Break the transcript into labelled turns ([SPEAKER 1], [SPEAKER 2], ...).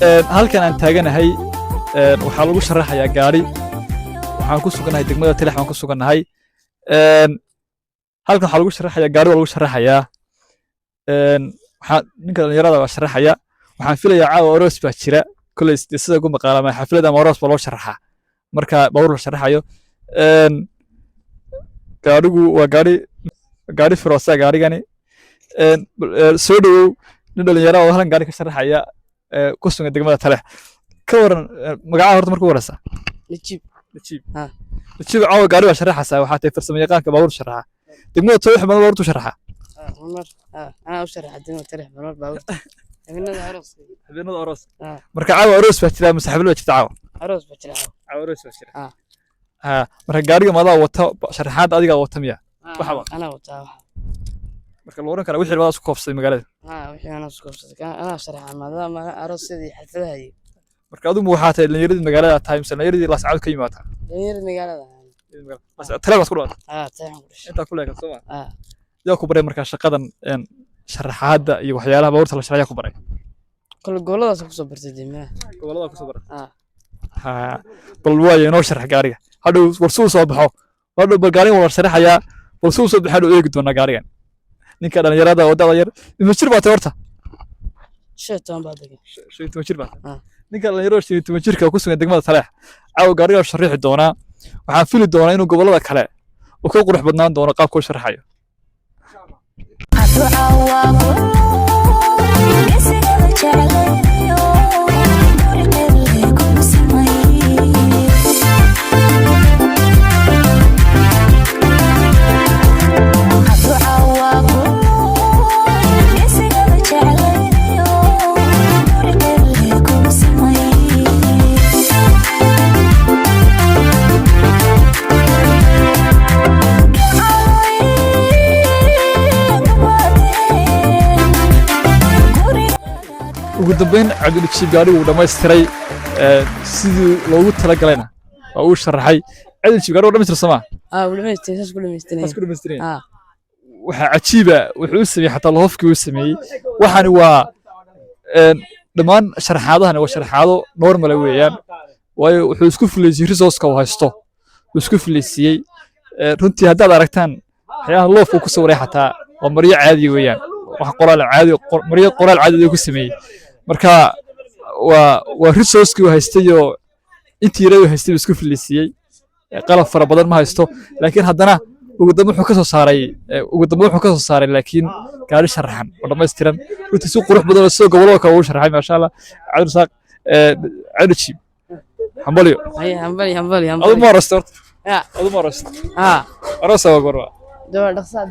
[SPEAKER 1] halkan aan taaganahay waxaa lagu sharaxayaa gaari waxaan ku suganahay degmada Taleex waan ku suganahay halkan waxaa lagu sharaxayaa gaari waa lagu sharaxayaa waxaa ninka dhalinyarada waa sharaxaya waxaan filayaa caawa aroos baa jira kulay sida ugu maqaalama xafladda ama aroos baa loo sharaxaa marka bawr la sharaxayo gaarigu waa gaari firoosa gaarigani soo dhawow nin dhalinyaro oo halkan gaari ka sharaxaya ku sugan degmada Taleex ka waran magaca horta markuu waraysa
[SPEAKER 2] نجيب
[SPEAKER 1] caawa gaari waa sharaxaysaa waxaa tahay farsamo yaqaanka bawr sharaxa degmada Taleex baa bawrtu sharaxa
[SPEAKER 2] أنا أشرح الدنيا تريح بنور باوت
[SPEAKER 1] habeenada aroos marka caawa aroos baa jira mise xaflad baa jirta caawa
[SPEAKER 2] عروس بتلعب
[SPEAKER 1] caawa aroos baa jira marka gaariga madaa wata sharaxaad adiga wata miya
[SPEAKER 2] أنا وتاه
[SPEAKER 1] marka la oran kara wixii wada isku koobsay magaalada
[SPEAKER 2] وحين أنا سكوت أنا أشرح ما عروس دي حتى هي
[SPEAKER 1] marka adigu waxaa tahay dhalinyarada magaalada tahay mise dhalinyarada la sacad ka yimaata
[SPEAKER 2] غير المقالة
[SPEAKER 1] Taleex baa ku dhawaad
[SPEAKER 2] تاعهم
[SPEAKER 1] inta ku leeyahay Soomaa yaa ku baray marka shaqadan sharaxaadda iyo waxyaalaha bawrta la sharaxaya ku baray
[SPEAKER 2] كل جولة سكوت برتدي ما
[SPEAKER 1] gobolada ku soo baray bal waayo inoo sharax gaariga hadhow warsuu soo baxo hadhow bal gaariga wala sharaxayaa warsuu soo baxo hadhow eegi doona gaarigan ninka dhalinyarada wadada yar ima jir baa horta
[SPEAKER 2] شيء توم بعدك
[SPEAKER 1] شيء jir baa ninka dhalinyarada shii jirka ku sugan degmada Taleex caawa gaariga sharaxi doona waxaan fili doonaa inuu gobolada kale uu ka qurux badnaan doono qaabka uu sharaxayo ugu dambeyn Cabdilkiis gaarigu dhameystiray sidii loogu talagalayna waa uu sharaxay Cabdilkiis gaarigu dhameystiray Soomaa
[SPEAKER 2] ولمستين
[SPEAKER 1] dhameystiray waxa cajiiba wuxuu sameeyay xataa loofkii uu sameeyay waxani waa dhamaan sharaxaadahana waa sharaxaado normal weeyaan waayo wuxuu isku filaysiiyay resource-ka uu haysto wuxuu isku filaysiiyay runtii haddaad aragtaan waxyaalaha loofku ku sawiray xataa waa maryo caadi weeyaan wax qoraal caadi maryo qoraal caadi uu ku sameeyay marka waa resource-kii uu haystay oo intii yar uu haystay isku filaysiiyay qalab fara badan ma haysto laakiin haddana ugu dambe wuxuu ka soo saaray laakiin gaari sharaxan oo dhameystiran runtii si qurux badan oo soo gobolada kale uu sharaxay ma sha Allah Cabdirasaaq Cabdilkiis hambalyo
[SPEAKER 2] همبلي
[SPEAKER 1] adu ma rastort
[SPEAKER 2] يا
[SPEAKER 1] adu ma rastort
[SPEAKER 2] ها
[SPEAKER 1] arasa waa gorwa
[SPEAKER 2] دور دخسات